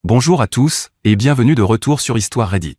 Bonjour à tous, et bienvenue de retour sur Histoire Reddit.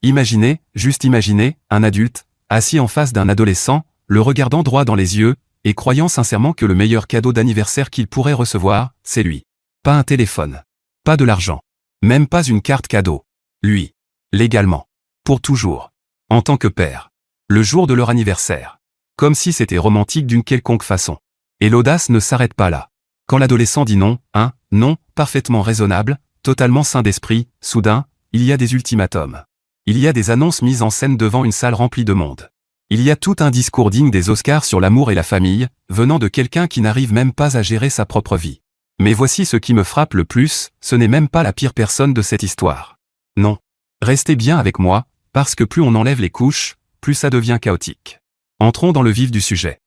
Imaginez, juste imaginez, un adulte, assis en face d'un adolescent, le regardant droit dans les yeux, et croyant sincèrement que le meilleur cadeau d'anniversaire qu'il pourrait recevoir, c'est lui. Pas un téléphone. Pas de l'argent. Même pas une carte cadeau. Lui. Légalement. Pour toujours. En tant que père. Le jour de leur anniversaire. Comme si c'était romantique d'une quelconque façon. Et l'audace ne s'arrête pas là. Quand l'adolescent dit non, un non, parfaitement raisonnable, totalement sain d'esprit, soudain, il y a des ultimatums. Il y a des annonces mises en scène devant une salle remplie de monde. Il y a tout un discours digne des Oscars sur l'amour et la famille, venant de quelqu'un qui n'arrive même pas à gérer sa propre vie. Mais voici ce qui me frappe le plus, ce n'est même pas la pire personne de cette histoire. Non. Restez bien avec moi, parce que plus on enlève les couches, plus ça devient chaotique. Entrons dans le vif du sujet.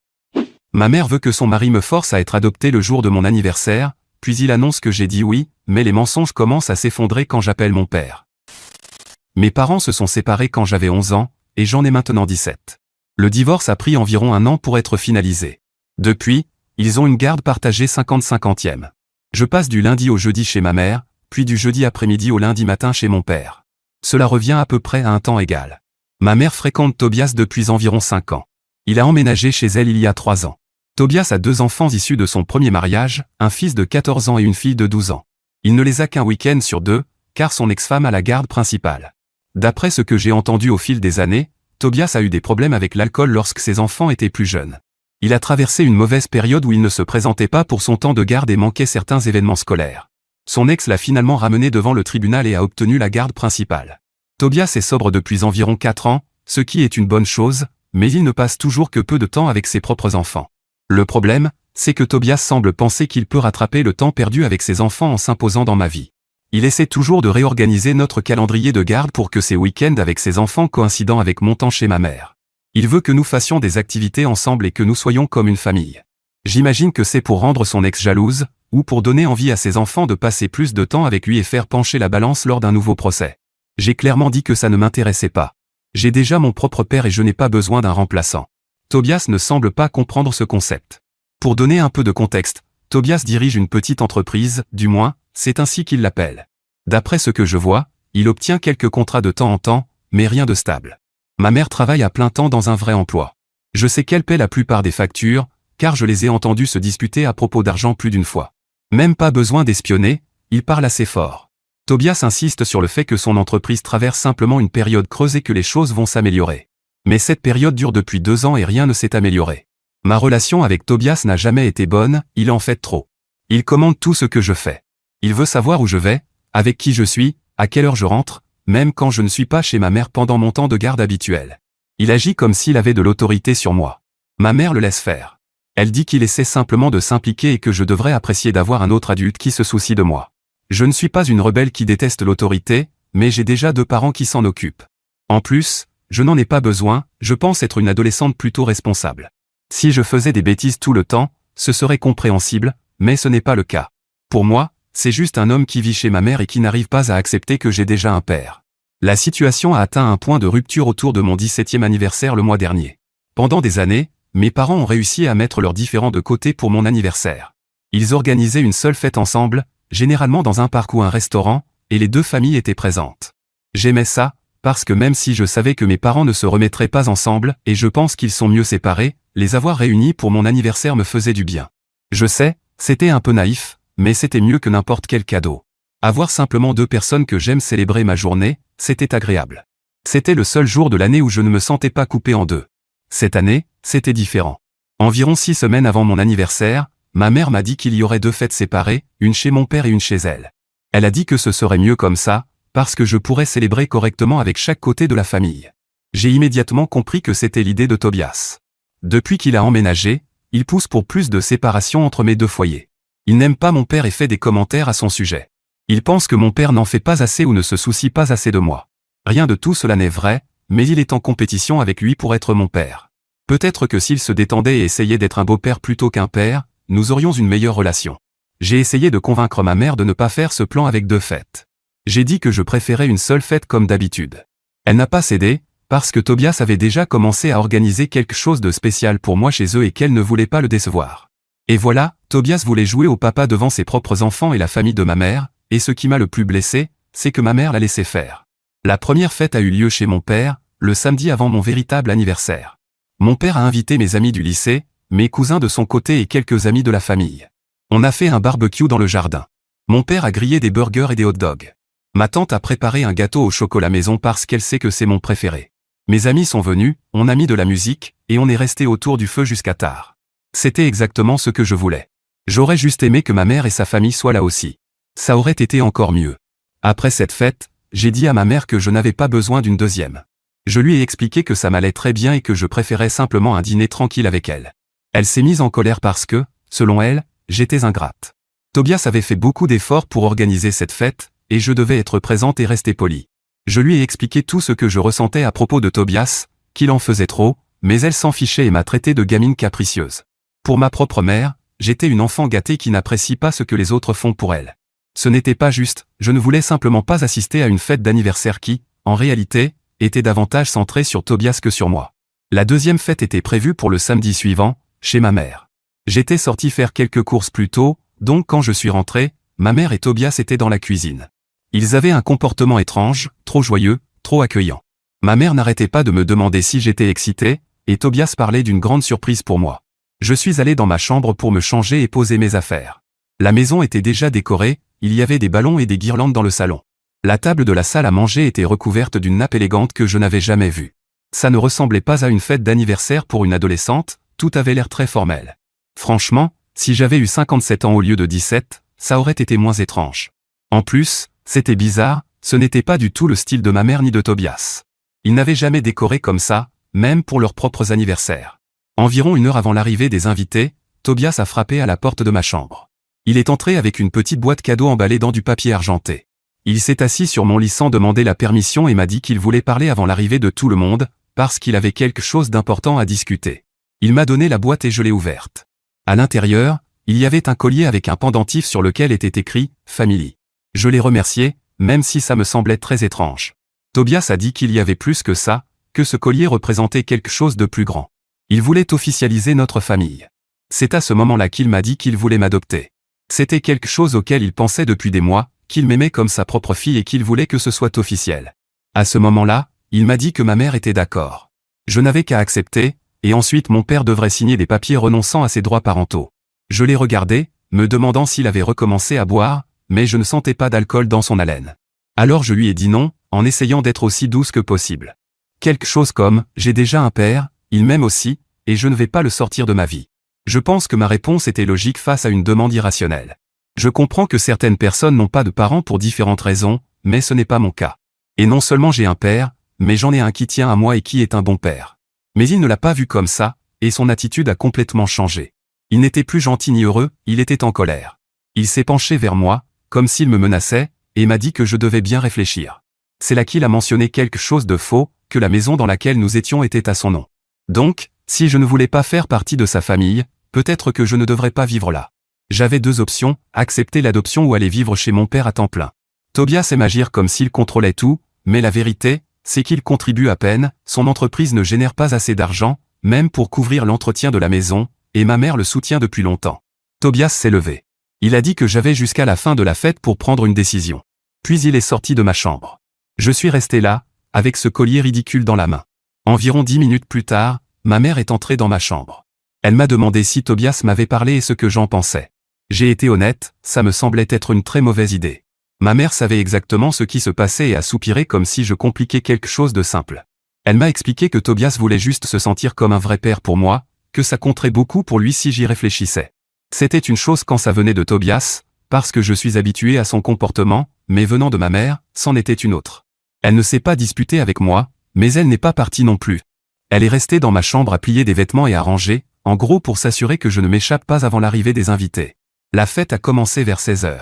Ma mère veut que son mari me force à être adopté le jour de mon anniversaire, puis il annonce que j'ai dit oui, mais les mensonges commencent à s'effondrer quand j'appelle mon père. Mes parents se sont séparés quand j'avais 11 ans, et j'en ai maintenant 17. Le divorce a pris environ 1 an pour être finalisé. Depuis, ils ont une garde partagée 50-50e. Je passe du lundi au jeudi chez ma mère, puis du jeudi après-midi au lundi matin chez mon père. Cela revient à peu près à un temps égal. Ma mère fréquente Tobias depuis environ 5 ans. Il a emménagé chez elle il y a 3 ans. Tobias a 2 enfants issus de son premier mariage, un fils de 14 ans et une fille de 12 ans. Il ne les a qu'un week-end sur 2, car son ex-femme a la garde principale. D'après ce que j'ai entendu au fil des années, Tobias a eu des problèmes avec l'alcool lorsque ses enfants étaient plus jeunes. Il a traversé une mauvaise période où il ne se présentait pas pour son temps de garde et manquait certains événements scolaires. Son ex l'a finalement ramené devant le tribunal et a obtenu la garde principale. Tobias est sobre depuis environ 4 ans, ce qui est une bonne chose, mais il ne passe toujours que peu de temps avec ses propres enfants. Le problème, c'est que Tobias semble penser qu'il peut rattraper le temps perdu avec ses enfants en s'imposant dans ma vie. Il essaie toujours de réorganiser notre calendrier de garde pour que ses week-ends avec ses enfants coïncident avec mon temps chez ma mère. Il veut que nous fassions des activités ensemble et que nous soyons comme une famille. J'imagine que c'est pour rendre son ex jalouse, ou pour donner envie à ses enfants de passer plus de temps avec lui et faire pencher la balance lors d'un nouveau procès. J'ai clairement dit que ça ne m'intéressait pas. J'ai déjà mon propre père et je n'ai pas besoin d'un remplaçant. Tobias ne semble pas comprendre ce concept. Pour donner un peu de contexte, Tobias dirige une petite entreprise, du moins, c'est ainsi qu'il l'appelle. D'après ce que je vois, il obtient quelques contrats de temps en temps, mais rien de stable. Ma mère travaille à plein temps dans un vrai emploi. Je sais qu'elle paie la plupart des factures, car je les ai entendus se disputer à propos d'argent plus d'une fois. Même pas besoin d'espionner, il parle assez fort. Tobias insiste sur le fait que son entreprise traverse simplement une période creuse et que les choses vont s'améliorer. Mais cette période dure depuis 2 ans et rien ne s'est amélioré. Ma relation avec Tobias n'a jamais été bonne, il en fait trop. Il commande tout ce que je fais. Il veut savoir où je vais, avec qui je suis, à quelle heure je rentre, même quand je ne suis pas chez ma mère pendant mon temps de garde habituel. Il agit comme s'il avait de l'autorité sur moi. Ma mère le laisse faire. Elle dit qu'il essaie simplement de s'impliquer et que je devrais apprécier d'avoir un autre adulte qui se soucie de moi. Je ne suis pas une rebelle qui déteste l'autorité, mais j'ai déjà 2 parents qui s'en occupent. En plus, je n'en ai pas besoin, je pense être une adolescente plutôt responsable. Si je faisais des bêtises tout le temps, ce serait compréhensible, mais ce n'est pas le cas. Pour moi, c'est juste un homme qui vit chez ma mère et qui n'arrive pas à accepter que j'ai déjà un père. La situation a atteint un point de rupture autour de mon 17e anniversaire le mois dernier. Pendant des années, mes parents ont réussi à mettre leurs différends de côté pour mon anniversaire. Ils organisaient une seule fête ensemble, généralement dans un parc ou un restaurant, et les 2 familles étaient présentes. J'aimais ça, parce que même si je savais que mes parents ne se remettraient pas ensemble, et je pense qu'ils sont mieux séparés, les avoir réunis pour mon anniversaire me faisait du bien. Je sais, c'était un peu naïf, mais c'était mieux que n'importe quel cadeau. Avoir simplement 2 personnes que j'aime célébrer ma journée, c'était agréable. C'était le seul jour de l'année où je ne me sentais pas coupé en 2. Cette année, c'était différent. Environ 6 semaines avant mon anniversaire, ma mère m'a dit qu'il y aurait 2 fêtes séparées, une chez mon père et une chez elle. Elle a dit que ce serait mieux comme ça, parce que je pourrais célébrer correctement avec chaque côté de la famille. J'ai immédiatement compris que c'était l'idée de Tobias. Depuis qu'il a emménagé, il pousse pour plus de séparation entre mes 2 foyers. Il n'aime pas mon père et fait des commentaires à son sujet. Il pense que mon père n'en fait pas assez ou ne se soucie pas assez de moi. Rien de tout cela n'est vrai, mais il est en compétition avec lui pour être mon père. Peut-être que s'il se détendait et essayait d'être un beau-père plutôt qu'un père, nous aurions une meilleure relation. J'ai essayé de convaincre ma mère de ne pas faire ce plan avec 2 fêtes. J'ai dit que je préférais une seule fête comme d'habitude. Elle n'a pas cédé, parce que Tobias avait déjà commencé à organiser quelque chose de spécial pour moi chez eux et qu'elle ne voulait pas le décevoir. Et voilà, Tobias voulait jouer au papa devant ses propres enfants et la famille de ma mère, et ce qui m'a le plus blessé, c'est que ma mère l'a laissé faire. La première fête a eu lieu chez mon père, le samedi avant mon véritable anniversaire. Mon père a invité mes amis du lycée, mes cousins de son côté et quelques amis de la famille. On a fait un barbecue dans le jardin. Mon père a grillé des burgers et des hot dogs. Ma tante a préparé un gâteau au chocolat maison parce qu'elle sait que c'est mon préféré. Mes amis sont venus, on a mis de la musique, et on est resté autour du feu jusqu'à tard. C'était exactement ce que je voulais. J'aurais juste aimé que ma mère et sa famille soient là aussi. Ça aurait été encore mieux. Après cette fête, j'ai dit à ma mère que je n'avais pas besoin d'une deuxième. Je lui ai expliqué que ça m'allait très bien et que je préférais simplement un dîner tranquille avec elle. Elle s'est mise en colère parce que, selon elle, j'étais ingrate. Tobias avait fait beaucoup d'efforts pour organiser cette fête, et je devais être présente et rester polie. Je lui ai expliqué tout ce que je ressentais à propos de Tobias, qu'il en faisait trop, mais elle s'en fichait et m'a traité de gamine capricieuse. Pour ma propre mère, j'étais une enfant gâtée qui n'apprécie pas ce que les autres font pour elle. Ce n'était pas juste, je ne voulais simplement pas assister à une fête d'anniversaire qui, en réalité, était davantage centrée sur Tobias que sur moi. La deuxième fête était prévue pour le samedi suivant, chez ma mère. J'étais sorti faire quelques courses plus tôt, donc quand je suis rentré, ma mère et Tobias étaient dans la cuisine. Ils avaient un comportement étrange, trop joyeux, trop accueillant. Ma mère n'arrêtait pas de me demander si j'étais excité, et Tobias parlait d'une grande surprise pour moi. Je suis allé dans ma chambre pour me changer et poser mes affaires. La maison était déjà décorée, il y avait des ballons et des guirlandes dans le salon. La table de la salle à manger était recouverte d'une nappe élégante que je n'avais jamais vue. Ça ne ressemblait pas à une fête d'anniversaire pour une adolescente, tout avait l'air très formel. Franchement, si j'avais eu 57 ans au lieu de 17, ça aurait été moins étrange. En plus, c'était bizarre, ce n'était pas du tout le style de ma mère ni de Tobias. Ils n'avaient jamais décoré comme ça, même pour leurs propres anniversaires. Environ une heure avant l'arrivée des invités, Tobias a frappé à la porte de ma chambre. Il est entré avec une petite boîte cadeau emballée dans du papier argenté. Il s'est assis sur mon lit sans demander la permission et m'a dit qu'il voulait parler avant l'arrivée de tout le monde, parce qu'il avait quelque chose d'important à discuter. Il m'a donné la boîte et je l'ai ouverte. À l'intérieur, il y avait un collier avec un pendentif sur lequel était écrit « Family ». Je l'ai remercié, même si ça me semblait très étrange. Tobias a dit qu'il y avait plus que ça, que ce collier représentait quelque chose de plus grand. Il voulait officialiser notre famille. C'est à ce moment-là qu'il m'a dit qu'il voulait m'adopter. C'était quelque chose auquel il pensait depuis des mois, qu'il m'aimait comme sa propre fille et qu'il voulait que ce soit officiel. À ce moment-là, il m'a dit que ma mère était d'accord. Je n'avais qu'à accepter, et ensuite mon père devrait signer des papiers renonçant à ses droits parentaux. Je l'ai regardé, me demandant s'il avait recommencé à boire, mais je ne sentais pas d'alcool dans son haleine. Alors je lui ai dit non, en essayant d'être aussi douce que possible. Quelque chose comme « j'ai déjà un père, il m'aime aussi, et je ne vais pas le sortir de ma vie ». Je pense que ma réponse était logique face à une demande irrationnelle. Je comprends que certaines personnes n'ont pas de parents pour différentes raisons, mais ce n'est pas mon cas. Et non seulement j'ai un père, mais j'en ai un qui tient à moi et qui est un bon père. Mais il ne l'a pas vu comme ça, et son attitude a complètement changé. Il n'était plus gentil ni heureux, il était en colère. Il s'est penché vers moi, comme s'il me menaçait, et m'a dit que je devais bien réfléchir. C'est là qu'il a mentionné quelque chose de faux, que la maison dans laquelle nous étions était à son nom. Donc, si je ne voulais pas faire partie de sa famille, peut-être que je ne devrais pas vivre là. J'avais deux options, accepter l'adoption ou aller vivre chez mon père à temps plein. Tobias aime agir comme s'il contrôlait tout, mais la vérité, c'est qu'il contribue à peine, son entreprise ne génère pas assez d'argent, même pour couvrir l'entretien de la maison, et ma mère le soutient depuis longtemps. Tobias s'est levé. Il a dit que j'avais jusqu'à la fin de la fête pour prendre une décision. Puis il est sorti de ma chambre. Je suis resté là, avec ce collier ridicule dans la main. Environ 10 minutes plus tard, ma mère est entrée dans ma chambre. Elle m'a demandé si Tobias m'avait parlé et ce que j'en pensais. J'ai été honnête, ça me semblait être une très mauvaise idée. Ma mère savait exactement ce qui se passait et a soupiré comme si je compliquais quelque chose de simple. Elle m'a expliqué que Tobias voulait juste se sentir comme un vrai père pour moi, que ça compterait beaucoup pour lui si j'y réfléchissais. C'était une chose quand ça venait de Tobias, parce que je suis habitué à son comportement, mais venant de ma mère, c'en était une autre. Elle ne s'est pas disputée avec moi, mais elle n'est pas partie non plus. Elle est restée dans ma chambre à plier des vêtements et à ranger, en gros pour s'assurer que je ne m'échappe pas avant l'arrivée des invités. La fête a commencé vers 16 h.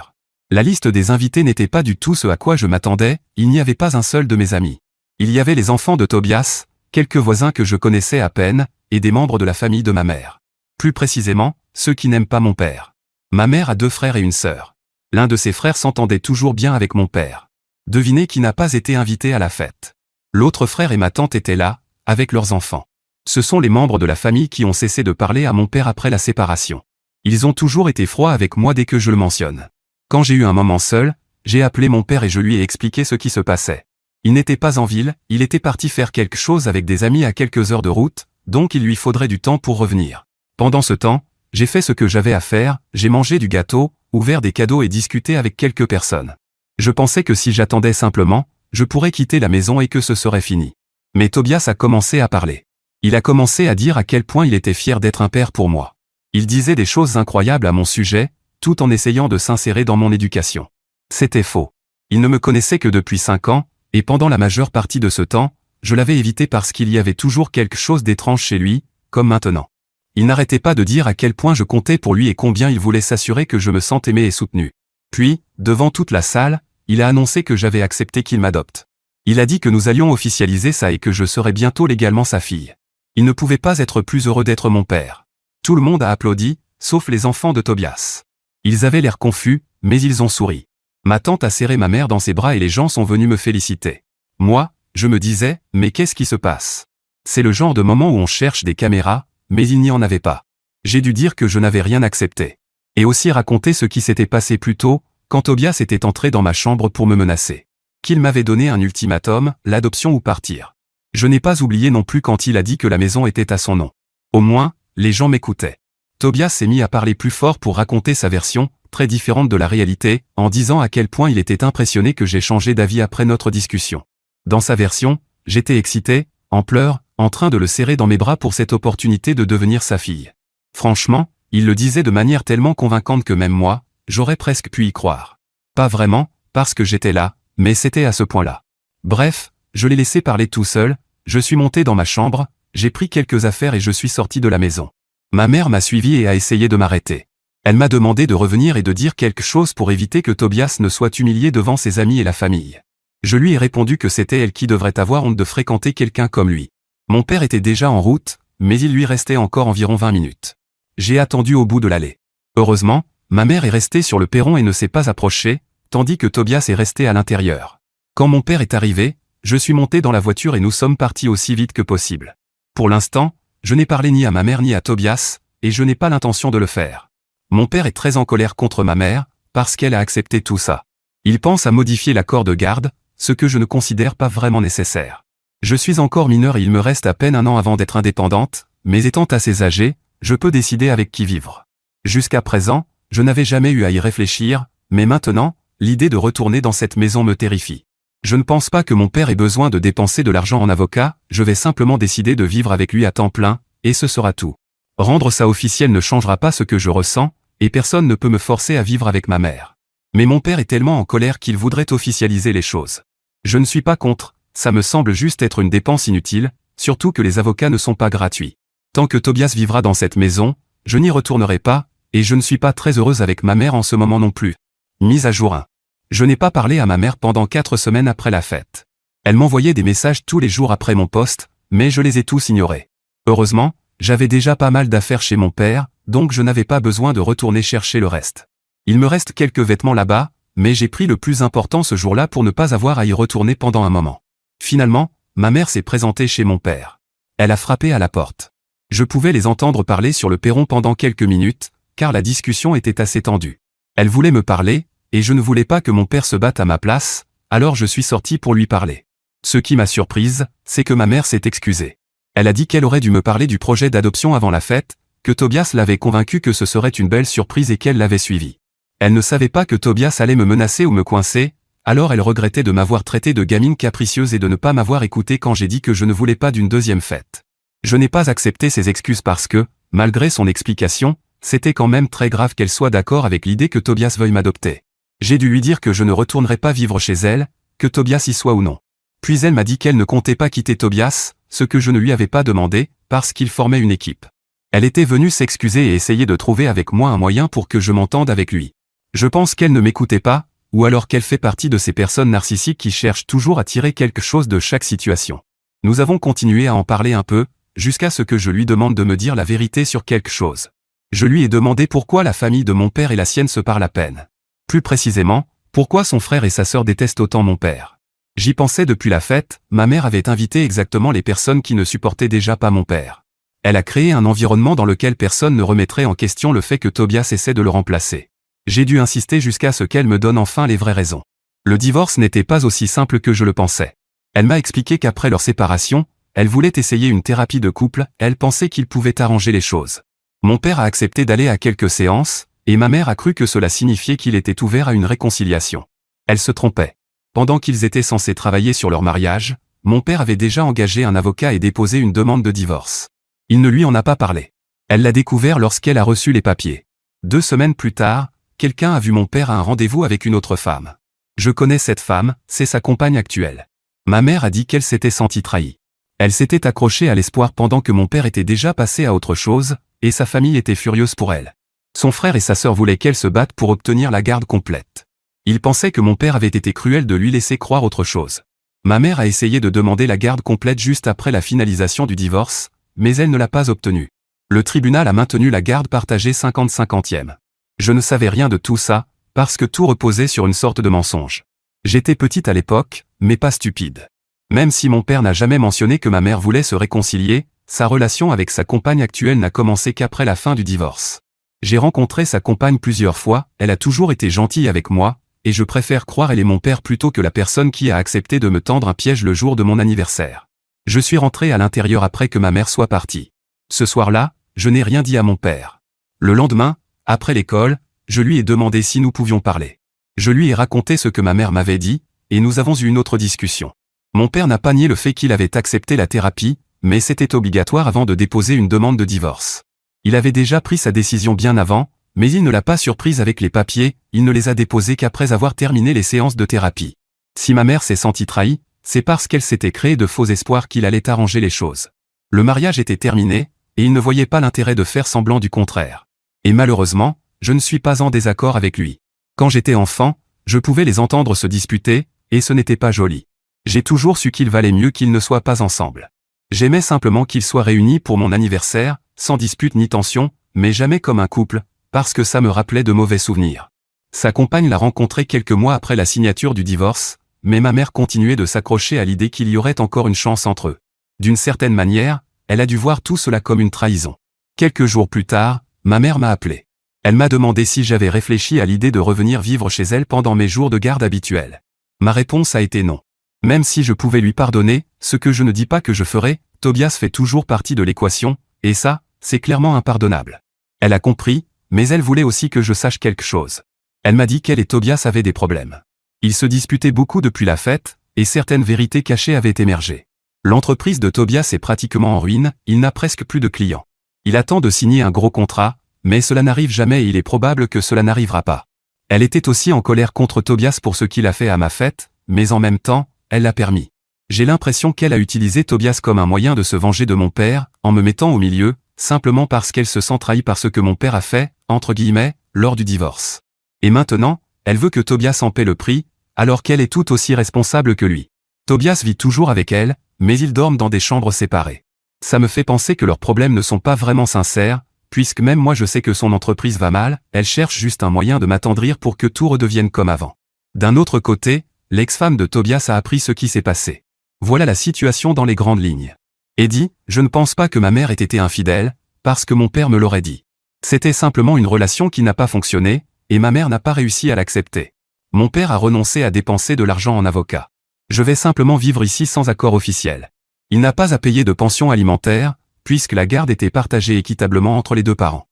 La liste des invités n'était pas du tout ce à quoi je m'attendais, il n'y avait pas un seul de mes amis. Il y avait les enfants de Tobias, quelques voisins que je connaissais à peine, et des membres de la famille de ma mère. Plus précisément, ceux qui n'aiment pas mon père. Ma mère a 2 frères et une sœur. L'un de ses frères s'entendait toujours bien avec mon père. Devinez qui n'a pas été invité à la fête. L'autre frère et ma tante étaient là, avec leurs enfants. Ce sont les membres de la famille qui ont cessé de parler à mon père après la séparation. Ils ont toujours été froids avec moi dès que je le mentionne. Quand j'ai eu un moment seul, j'ai appelé mon père et je lui ai expliqué ce qui se passait. Il n'était pas en ville, il était parti faire quelque chose avec des amis à quelques heures de route, donc il lui faudrait du temps pour revenir. Pendant ce temps, j'ai fait ce que j'avais à faire, j'ai mangé du gâteau, ouvert des cadeaux et discuté avec quelques personnes. Je pensais que si j'attendais simplement, je pourrais quitter la maison et que ce serait fini. Mais Tobias a commencé à parler. Il a commencé à dire à quel point il était fier d'être un père pour moi. Il disait des choses incroyables à mon sujet, tout en essayant de s'insérer dans mon éducation. C'était faux. Il ne me connaissait que depuis 5 ans, et pendant la majeure partie de ce temps, je l'avais évité parce qu'il y avait toujours quelque chose d'étrange chez lui, comme maintenant. Il n'arrêtait pas de dire à quel point je comptais pour lui et combien il voulait s'assurer que je me sente aimé et soutenu. Puis, devant toute la salle, il a annoncé que j'avais accepté qu'il m'adopte. Il a dit que nous allions officialiser ça et que je serais bientôt légalement sa fille. Il ne pouvait pas être plus heureux d'être mon père. Tout le monde a applaudi, sauf les enfants de Tobias. Ils avaient l'air confus, mais ils ont souri. Ma tante a serré ma mère dans ses bras et les gens sont venus me féliciter. Moi, je me disais, mais qu'est-ce qui se passe? C'est le genre de moment où on cherche des caméras, mais il n'y en avait pas. J'ai dû dire que je n'avais rien accepté. Et aussi raconter ce qui s'était passé plus tôt, quand Tobias était entré dans ma chambre pour me menacer. Qu'il m'avait donné un ultimatum, l'adoption ou partir. Je n'ai pas oublié non plus quand il a dit que la maison était à son nom. Au moins, les gens m'écoutaient. Tobias s'est mis à parler plus fort pour raconter sa version, très différente de la réalité, en disant à quel point il était impressionné que j'ai changé d'avis après notre discussion. Dans sa version, j'étais excité, en pleurs, en train de le serrer dans mes bras pour cette opportunité de devenir sa fille. Franchement, il le disait de manière tellement convaincante que même moi, j'aurais presque pu y croire. Pas vraiment, parce que j'étais là, mais c'était à ce point-là. Bref, je l'ai laissé parler tout seul, je suis monté dans ma chambre, j'ai pris quelques affaires et je suis sorti de la maison. Ma mère m'a suivi et a essayé de m'arrêter. Elle m'a demandé de revenir et de dire quelque chose pour éviter que Tobias ne soit humilié devant ses amis et la famille. Je lui ai répondu que c'était elle qui devrait avoir honte de fréquenter quelqu'un comme lui. Mon père était déjà en route, mais il lui restait encore environ 20 minutes. J'ai attendu au bout de l'allée. Heureusement, ma mère est restée sur le perron et ne s'est pas approchée, tandis que Tobias est resté à l'intérieur. Quand mon père est arrivé, je suis monté dans la voiture et nous sommes partis aussi vite que possible. Pour l'instant, je n'ai parlé ni à ma mère ni à Tobias, et je n'ai pas l'intention de le faire. Mon père est très en colère contre ma mère, parce qu'elle a accepté tout ça. Il pense à modifier l'accord de garde, ce que je ne considère pas vraiment nécessaire. Je suis encore mineur et il me reste à peine 1 an avant d'être indépendante, mais étant assez âgé, je peux décider avec qui vivre. Jusqu'à présent, je n'avais jamais eu à y réfléchir, mais maintenant, l'idée de retourner dans cette maison me terrifie. Je ne pense pas que mon père ait besoin de dépenser de l'argent en avocat, je vais simplement décider de vivre avec lui à temps plein, et ce sera tout. Rendre ça officiel ne changera pas ce que je ressens, et personne ne peut me forcer à vivre avec ma mère. Mais mon père est tellement en colère qu'il voudrait officialiser les choses. Je ne suis pas contre, ça me semble juste être une dépense inutile, surtout que les avocats ne sont pas gratuits. Tant que Tobias vivra dans cette maison, je n'y retournerai pas, et je ne suis pas très heureuse avec ma mère en ce moment non plus. Mise à jour 1. Je n'ai pas parlé à ma mère pendant 4 semaines après la fête. Elle m'envoyait des messages tous les jours après mon poste, mais je les ai tous ignorés. Heureusement, j'avais déjà pas mal d'affaires chez mon père, donc je n'avais pas besoin de retourner chercher le reste. Il me reste quelques vêtements là-bas, mais j'ai pris le plus important ce jour-là pour ne pas avoir à y retourner pendant un moment. Finalement, ma mère s'est présentée chez mon père. Elle a frappé à la porte. Je pouvais les entendre parler sur le perron pendant quelques minutes, car la discussion était assez tendue. Elle voulait me parler, et je ne voulais pas que mon père se batte à ma place, alors je suis sorti pour lui parler. Ce qui m'a surprise, c'est que ma mère s'est excusée. Elle a dit qu'elle aurait dû me parler du projet d'adoption avant la fête, que Tobias l'avait convaincue que ce serait une belle surprise et qu'elle l'avait suivi. Elle ne savait pas que Tobias allait me menacer ou me coincer, alors elle regrettait de m'avoir traité de gamine capricieuse et de ne pas m'avoir écouté quand j'ai dit que je ne voulais pas d'une deuxième fête. Je n'ai pas accepté ses excuses parce que, malgré son explication, c'était quand même très grave qu'elle soit d'accord avec l'idée que Tobias veuille m'adopter. J'ai dû lui dire que je ne retournerai pas vivre chez elle, que Tobias y soit ou non. Puis elle m'a dit qu'elle ne comptait pas quitter Tobias, ce que je ne lui avais pas demandé, parce qu'il formait une équipe. Elle était venue s'excuser et essayer de trouver avec moi un moyen pour que je m'entende avec lui. Je pense qu'elle ne m'écoutait pas, ou alors qu'elle fait partie de ces personnes narcissiques qui cherchent toujours à tirer quelque chose de chaque situation. Nous avons continué à en parler un peu, jusqu'à ce que je lui demande de me dire la vérité sur quelque chose. Je lui ai demandé pourquoi la famille de mon père et la sienne se parlent à peine. Plus précisément, pourquoi son frère et sa sœur détestent autant mon père. J'y pensais depuis la fête, ma mère avait invité exactement les personnes qui ne supportaient déjà pas mon père. Elle a créé un environnement dans lequel personne ne remettrait en question le fait que Tobias essaie de le remplacer. J'ai dû insister jusqu'à ce qu'elle me donne enfin les vraies raisons. Le divorce n'était pas aussi simple que je le pensais. Elle m'a expliqué qu'après leur séparation, elle voulait essayer une thérapie de couple, elle pensait qu'il pouvait arranger les choses. Mon père a accepté d'aller à quelques séances, et ma mère a cru que cela signifiait qu'il était ouvert à une réconciliation. Elle se trompait. Pendant qu'ils étaient censés travailler sur leur mariage, mon père avait déjà engagé un avocat et déposé une demande de divorce. Il ne lui en a pas parlé. Elle l'a découvert lorsqu'elle a reçu les papiers. 2 semaines plus tard, quelqu'un a vu mon père à un rendez-vous avec une autre femme. Je connais cette femme, c'est sa compagne actuelle. Ma mère a dit qu'elle s'était sentie trahie. Elle s'était accrochée à l'espoir pendant que mon père était déjà passé à autre chose, et sa famille était furieuse pour elle. Son frère et sa sœur voulaient qu'elle se batte pour obtenir la garde complète. Ils pensaient que mon père avait été cruel de lui laisser croire autre chose. Ma mère a essayé de demander la garde complète juste après la finalisation du divorce, mais elle ne l'a pas obtenue. Le tribunal a maintenu la garde partagée 50-50e. Je ne savais rien de tout ça, parce que tout reposait sur une sorte de mensonge. J'étais petite à l'époque, mais pas stupide. Même si mon père n'a jamais mentionné que ma mère voulait se réconcilier, sa relation avec sa compagne actuelle n'a commencé qu'après la fin du divorce. J'ai rencontré sa compagne plusieurs fois, elle a toujours été gentille avec moi, et je préfère croire elle est mon père plutôt que la personne qui a accepté de me tendre un piège le jour de mon anniversaire. Je suis rentré à l'intérieur après que ma mère soit partie. Ce soir-là, je n'ai rien dit à mon père. Le lendemain, après l'école, je lui ai demandé si nous pouvions parler. Je lui ai raconté ce que ma mère m'avait dit, et nous avons eu une autre discussion. Mon père n'a pas nié le fait qu'il avait accepté la thérapie, mais c'était obligatoire avant de déposer une demande de divorce. Il avait déjà pris sa décision bien avant, mais il ne l'a pas surprise avec les papiers, il ne les a déposés qu'après avoir terminé les séances de thérapie. Si ma mère s'est sentie trahie, c'est parce qu'elle s'était créé de faux espoirs qu'il allait arranger les choses. Le mariage était terminé, et il ne voyait pas l'intérêt de faire semblant du contraire. Et malheureusement, je ne suis pas en désaccord avec lui. Quand j'étais enfant, je pouvais les entendre se disputer, et ce n'était pas joli. J'ai toujours su qu'il valait mieux qu'ils ne soient pas ensemble. J'aimais simplement qu'ils soient réunis pour mon anniversaire, sans dispute ni tension, mais jamais comme un couple, parce que ça me rappelait de mauvais souvenirs. Sa compagne l'a rencontré quelques mois après la signature du divorce, mais ma mère continuait de s'accrocher à l'idée qu'il y aurait encore une chance entre eux. D'une certaine manière, elle a dû voir tout cela comme une trahison. Quelques jours plus tard, ma mère m'a appelé. Elle m'a demandé si j'avais réfléchi à l'idée de revenir vivre chez elle pendant mes jours de garde habituels. Ma réponse a été non. Même si je pouvais lui pardonner, ce que je ne dis pas que je ferai, Tobias fait toujours partie de l'équation, et ça, c'est clairement impardonnable. Elle a compris, mais elle voulait aussi que je sache quelque chose. Elle m'a dit qu'elle et Tobias avaient des problèmes. Ils se disputaient beaucoup depuis la fête, et certaines vérités cachées avaient émergé. L'entreprise de Tobias est pratiquement en ruine, il n'a presque plus de clients. Il attend de signer un gros contrat, mais cela n'arrive jamais et il est probable que cela n'arrivera pas. Elle était aussi en colère contre Tobias pour ce qu'il a fait à ma fête, mais en même temps, elle l'a permis. J'ai l'impression qu'elle a utilisé Tobias comme un moyen de se venger de mon père, en me mettant au milieu, simplement parce qu'elle se sent trahie par ce que mon père a fait, entre guillemets, lors du divorce. Et maintenant, elle veut que Tobias en paie le prix, alors qu'elle est tout aussi responsable que lui. Tobias vit toujours avec elle, mais ils dorment dans des chambres séparées. Ça me fait penser que leurs problèmes ne sont pas vraiment sincères, puisque même moi je sais que son entreprise va mal, elle cherche juste un moyen de m'attendrir pour que tout redevienne comme avant. D'un autre côté, l'ex-femme de Tobias a appris ce qui s'est passé. Voilà la situation dans les grandes lignes. Eddie, je ne pense pas que ma mère ait été infidèle, parce que mon père me l'aurait dit. C'était simplement une relation qui n'a pas fonctionné, et ma mère n'a pas réussi à l'accepter. Mon père a renoncé à dépenser de l'argent en avocat. Je vais simplement vivre ici sans accord officiel. Il n'a pas à payer de pension alimentaire, puisque la garde était partagée équitablement entre les deux parents.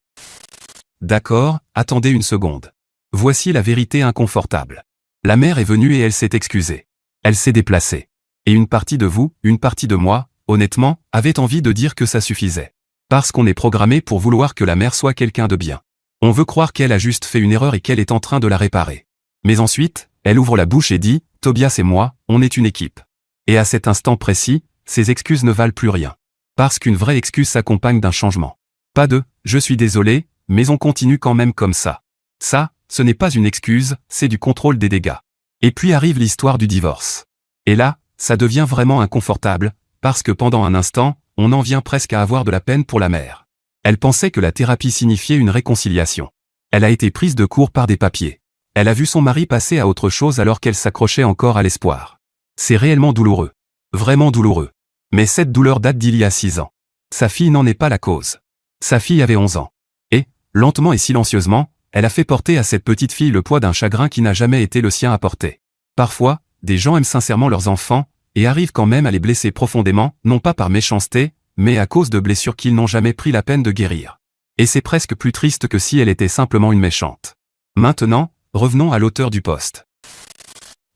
D'accord, attendez une seconde. Voici la vérité inconfortable. La mère est venue et elle s'est excusée. Elle s'est déplacée. Et une partie de vous, une partie de moi, honnêtement, avait envie de dire que ça suffisait. Parce qu'on est programmé pour vouloir que la mère soit quelqu'un de bien. On veut croire qu'elle a juste fait une erreur et qu'elle est en train de la réparer. Mais ensuite, elle ouvre la bouche et dit, Tobias et moi, on est une équipe. Et à cet instant précis, ces excuses ne valent plus rien. Parce qu'une vraie excuse s'accompagne d'un changement. Pas de « je suis désolé, mais on continue quand même comme ça ». Ça, ce n'est pas une excuse, c'est du contrôle des dégâts. Et puis arrive l'histoire du divorce. Et là, ça devient vraiment inconfortable, parce que pendant un instant, on en vient presque à avoir de la peine pour la mère. Elle pensait que la thérapie signifiait une réconciliation. Elle a été prise de court par des papiers. Elle a vu son mari passer à autre chose alors qu'elle s'accrochait encore à l'espoir. C'est réellement douloureux. Vraiment douloureux. Mais cette douleur date d'il y a 6 ans. Sa fille n'en est pas la cause. Sa fille avait 11 ans. Et, lentement et silencieusement, elle a fait porter à cette petite fille le poids d'un chagrin qui n'a jamais été le sien à porter. Parfois, des gens aiment sincèrement leurs enfants, et arrivent quand même à les blesser profondément, non pas par méchanceté, mais à cause de blessures qu'ils n'ont jamais pris la peine de guérir. Et c'est presque plus triste que si elle était simplement une méchante. Maintenant, revenons à l'auteur du post.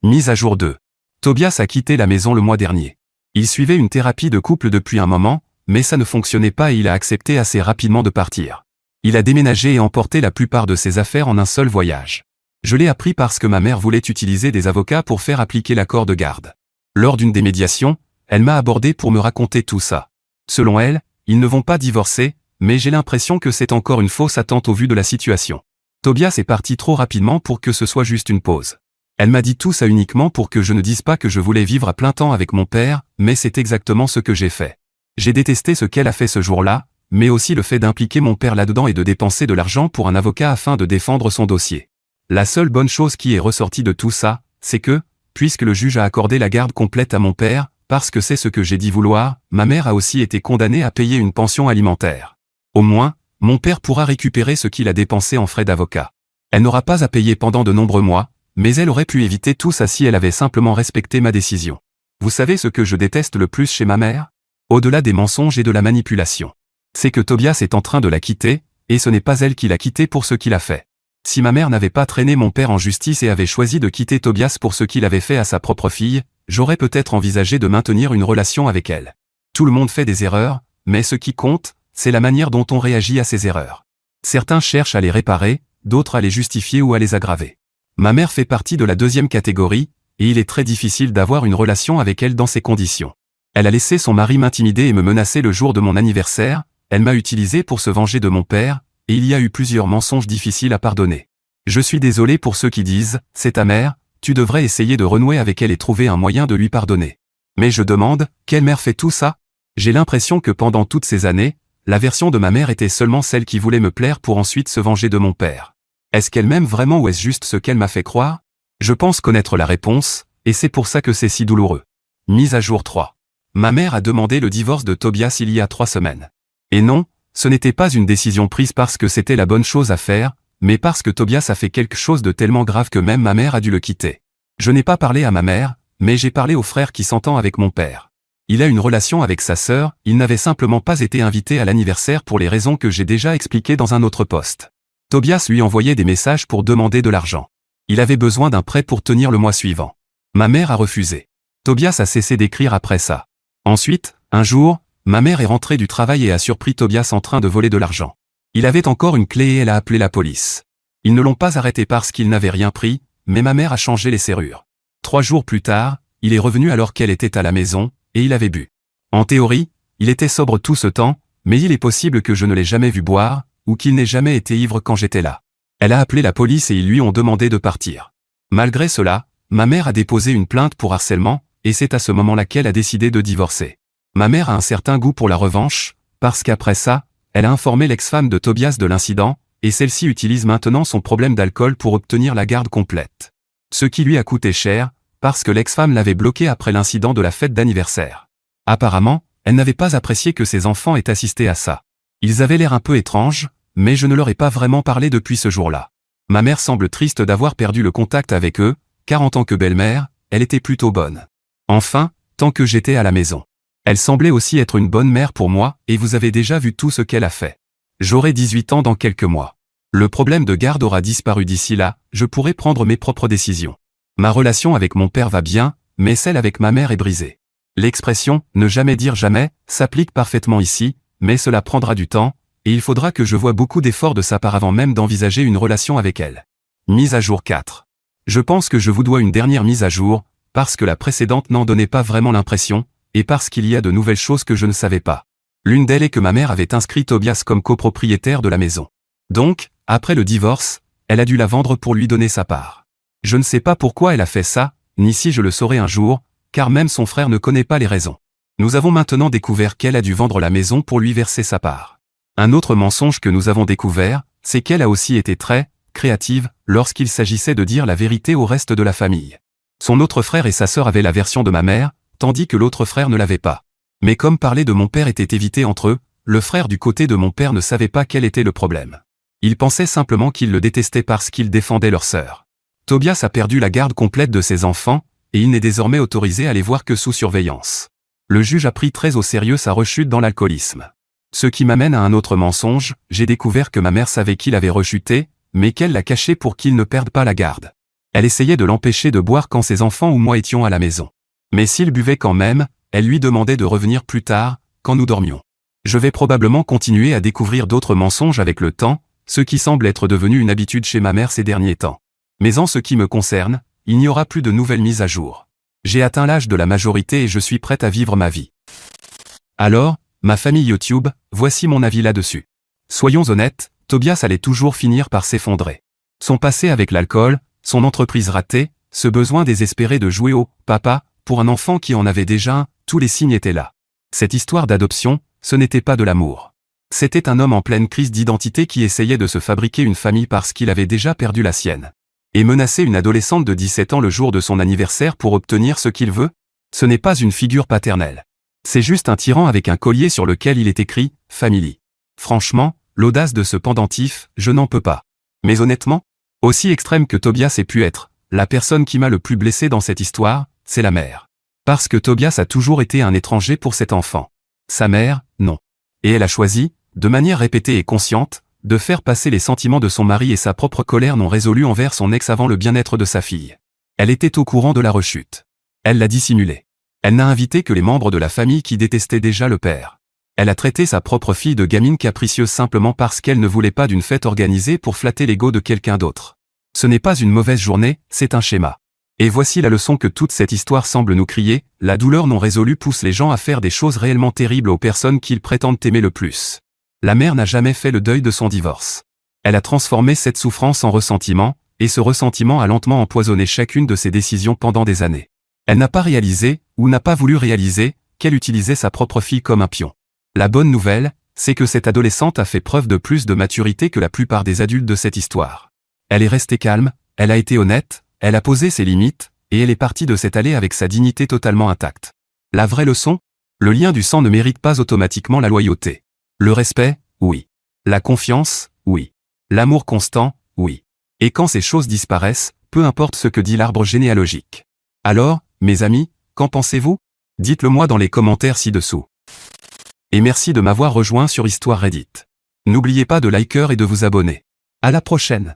Mise à jour 2. Tobias a quitté la maison le mois dernier. Il suivait une thérapie de couple depuis un moment, mais ça ne fonctionnait pas et il a accepté assez rapidement de partir. Il a déménagé et emporté la plupart de ses affaires en un seul voyage. Je l'ai appris parce que ma mère voulait utiliser des avocats pour faire appliquer l'accord de garde. Lors d'une des médiations, elle m'a abordé pour me raconter tout ça. Selon elle, ils ne vont pas divorcer, mais j'ai l'impression que c'est encore une fausse attente au vu de la situation. Tobias est parti trop rapidement pour que ce soit juste une pause. Elle m'a dit tout ça uniquement pour que je ne dise pas que je voulais vivre à plein temps avec mon père, mais c'est exactement ce que j'ai fait. J'ai détesté ce qu'elle a fait ce jour-là, mais aussi le fait d'impliquer mon père là-dedans et de dépenser de l'argent pour un avocat afin de défendre son dossier. La seule bonne chose qui est ressortie de tout ça, c'est que, puisque le juge a accordé la garde complète à mon père, parce que c'est ce que j'ai dit vouloir, ma mère a aussi été condamnée à payer une pension alimentaire. Au moins, mon père pourra récupérer ce qu'il a dépensé en frais d'avocat. Elle n'aura pas à payer pendant de nombreux mois, mais elle aurait pu éviter tout ça si elle avait simplement respecté ma décision. Vous savez ce que je déteste le plus chez ma mère? Au-delà des mensonges et de la manipulation. C'est que Tobias est en train de la quitter, et ce n'est pas elle qui l'a quitté pour ce qu'il a fait. Si ma mère n'avait pas traîné mon père en justice et avait choisi de quitter Tobias pour ce qu'il avait fait à sa propre fille, j'aurais peut-être envisagé de maintenir une relation avec elle. Tout le monde fait des erreurs, mais ce qui compte, c'est la manière dont on réagit à ces erreurs. Certains cherchent à les réparer, d'autres à les justifier ou à les aggraver. Ma mère fait partie de la deuxième catégorie, et il est très difficile d'avoir une relation avec elle dans ces conditions. Elle a laissé son mari m'intimider et me menacer le jour de mon anniversaire, elle m'a utilisé pour se venger de mon père, et il y a eu plusieurs mensonges difficiles à pardonner. Je suis désolé pour ceux qui disent « c'est ta mère, tu devrais essayer de renouer avec elle et trouver un moyen de lui pardonner ». Mais je demande, quelle mère fait tout ça? J'ai l'impression que pendant toutes ces années, la version de ma mère était seulement celle qui voulait me plaire pour ensuite se venger de mon père. Est-ce qu'elle m'aime vraiment ou est-ce juste ce qu'elle m'a fait croire? Je pense connaître la réponse, et c'est pour ça que c'est si douloureux. Mise à jour 3. Ma mère a demandé le divorce de Tobias il y a 3 semaines. Et non, ce n'était pas une décision prise parce que c'était la bonne chose à faire, mais parce que Tobias a fait quelque chose de tellement grave que même ma mère a dû le quitter. Je n'ai pas parlé à ma mère, mais j'ai parlé au frère qui s'entend avec mon père. Il a une relation avec sa sœur, il n'avait simplement pas été invité à l'anniversaire pour les raisons que j'ai déjà expliquées dans un autre post. Tobias lui envoyait des messages pour demander de l'argent. Il avait besoin d'un prêt pour tenir le mois suivant. Ma mère a refusé. Tobias a cessé d'écrire après ça. Ensuite, un jour, ma mère est rentrée du travail et a surpris Tobias en train de voler de l'argent. Il avait encore une clé et elle a appelé la police. Ils ne l'ont pas arrêté parce qu'il n'avait rien pris, mais ma mère a changé les serrures. 3 jours plus tard, il est revenu alors qu'elle était à la maison, et il avait bu. En théorie, il était sobre tout ce temps, mais il est possible que je ne l'ai jamais vu boire, ou qu'il n'ait jamais été ivre quand j'étais là. Elle a appelé la police et ils lui ont demandé de partir. Malgré cela, ma mère a déposé une plainte pour harcèlement, et c'est à ce moment-là qu'elle a décidé de divorcer. Ma mère a un certain goût pour la revanche, parce qu'après ça, elle a informé l'ex-femme de Tobias de l'incident, et celle-ci utilise maintenant son problème d'alcool pour obtenir la garde complète. Ce qui lui a coûté cher, parce que l'ex-femme l'avait bloqué après l'incident de la fête d'anniversaire. Apparemment, elle n'avait pas apprécié que ses enfants aient assisté à ça. Ils avaient l'air un peu étranges, mais je ne leur ai pas vraiment parlé depuis ce jour-là. Ma mère semble triste d'avoir perdu le contact avec eux, car en tant que belle-mère, elle était plutôt bonne. Enfin, tant que j'étais à la maison. Elle semblait aussi être une bonne mère pour moi, et vous avez déjà vu tout ce qu'elle a fait. J'aurai 18 ans dans quelques mois. Le problème de garde aura disparu d'ici là, je pourrai prendre mes propres décisions. Ma relation avec mon père va bien, mais celle avec ma mère est brisée. L'expression « ne jamais dire jamais » s'applique parfaitement ici, mais cela prendra du temps, et il faudra que je voie beaucoup d'efforts de sa part avant même d'envisager une relation avec elle. Mise à jour 4. Je pense que je vous dois une dernière mise à jour, parce que la précédente n'en donnait pas vraiment l'impression, et parce qu'il y a de nouvelles choses que je ne savais pas. L'une d'elles est que ma mère avait inscrit Tobias comme copropriétaire de la maison. Donc, après le divorce, elle a dû la vendre pour lui donner sa part. Je ne sais pas pourquoi elle a fait ça, ni si je le saurai un jour, car même son frère ne connaît pas les raisons. Nous avons maintenant découvert qu'elle a dû vendre la maison pour lui verser sa part. Un autre mensonge que nous avons découvert, c'est qu'elle a aussi été très créative lorsqu'il s'agissait de dire la vérité au reste de la famille. Son autre frère et sa sœur avaient la version de ma mère, tandis que l'autre frère ne l'avait pas. Mais comme parler de mon père était évité entre eux, le frère du côté de mon père ne savait pas quel était le problème. Il pensait simplement qu'il le détestait parce qu'il défendait leur sœur. Tobias a perdu la garde complète de ses enfants, et il n'est désormais autorisé à les voir que sous surveillance. Le juge a pris très au sérieux sa rechute dans l'alcoolisme. Ce qui m'amène à un autre mensonge, j'ai découvert que ma mère savait qu'il avait rechuté, mais qu'elle l'a caché pour qu'il ne perde pas la garde. Elle essayait de l'empêcher de boire quand ses enfants ou moi étions à la maison. Mais s'il buvait quand même, elle lui demandait de revenir plus tard, quand nous dormions. Je vais probablement continuer à découvrir d'autres mensonges avec le temps, ce qui semble être devenu une habitude chez ma mère ces derniers temps. Mais en ce qui me concerne, il n'y aura plus de nouvelles mises à jour. J'ai atteint l'âge de la majorité et je suis prête à vivre ma vie. Alors, ma famille YouTube, voici mon avis là-dessus. Soyons honnêtes, Tobias allait toujours finir par s'effondrer. Son passé avec l'alcool, son entreprise ratée, ce besoin désespéré de jouer au « papa » pour un enfant qui en avait déjà un, tous les signes étaient là. Cette histoire d'adoption, ce n'était pas de l'amour. C'était un homme en pleine crise d'identité qui essayait de se fabriquer une famille parce qu'il avait déjà perdu la sienne. Et menacer une adolescente de 17 ans le jour de son anniversaire pour obtenir ce qu'il veut? Ce n'est pas une figure paternelle. C'est juste un tyran avec un collier sur lequel il est écrit « Family ». Franchement, l'audace de ce pendentif, je n'en peux pas. Mais honnêtement, aussi extrême que Tobias ait pu être, la personne qui m'a le plus blessé dans cette histoire, c'est la mère. Parce que Tobias a toujours été un étranger pour cet enfant. Sa mère, non. Et elle a choisi, de manière répétée et consciente, de faire passer les sentiments de son mari et sa propre colère non résolue envers son ex avant le bien-être de sa fille. Elle était au courant de la rechute. Elle l'a dissimulé. Elle n'a invité que les membres de la famille qui détestaient déjà le père. Elle a traité sa propre fille de gamine capricieuse simplement parce qu'elle ne voulait pas d'une fête organisée pour flatter l'ego de quelqu'un d'autre. Ce n'est pas une mauvaise journée, c'est un schéma. Et voici la leçon que toute cette histoire semble nous crier, la douleur non résolue pousse les gens à faire des choses réellement terribles aux personnes qu'ils prétendent aimer le plus. La mère n'a jamais fait le deuil de son divorce. Elle a transformé cette souffrance en ressentiment, et ce ressentiment a lentement empoisonné chacune de ses décisions pendant des années. Elle n'a pas réalisé, ou n'a pas voulu réaliser, qu'elle utilisait sa propre fille comme un pion. La bonne nouvelle, c'est que cette adolescente a fait preuve de plus de maturité que la plupart des adultes de cette histoire. Elle est restée calme, elle a été honnête, elle a posé ses limites, et elle est partie de cette allée avec sa dignité totalement intacte. La vraie leçon? Le lien du sang ne mérite pas automatiquement la loyauté. Le respect, oui. La confiance, oui. L'amour constant, oui. Et quand ces choses disparaissent, peu importe ce que dit l'arbre généalogique. Alors, mes amis, qu'en pensez-vous? Dites-le moi dans les commentaires ci-dessous. Et merci de m'avoir rejoint sur Histoire Reddit. N'oubliez pas de liker et de vous abonner. À la prochaine.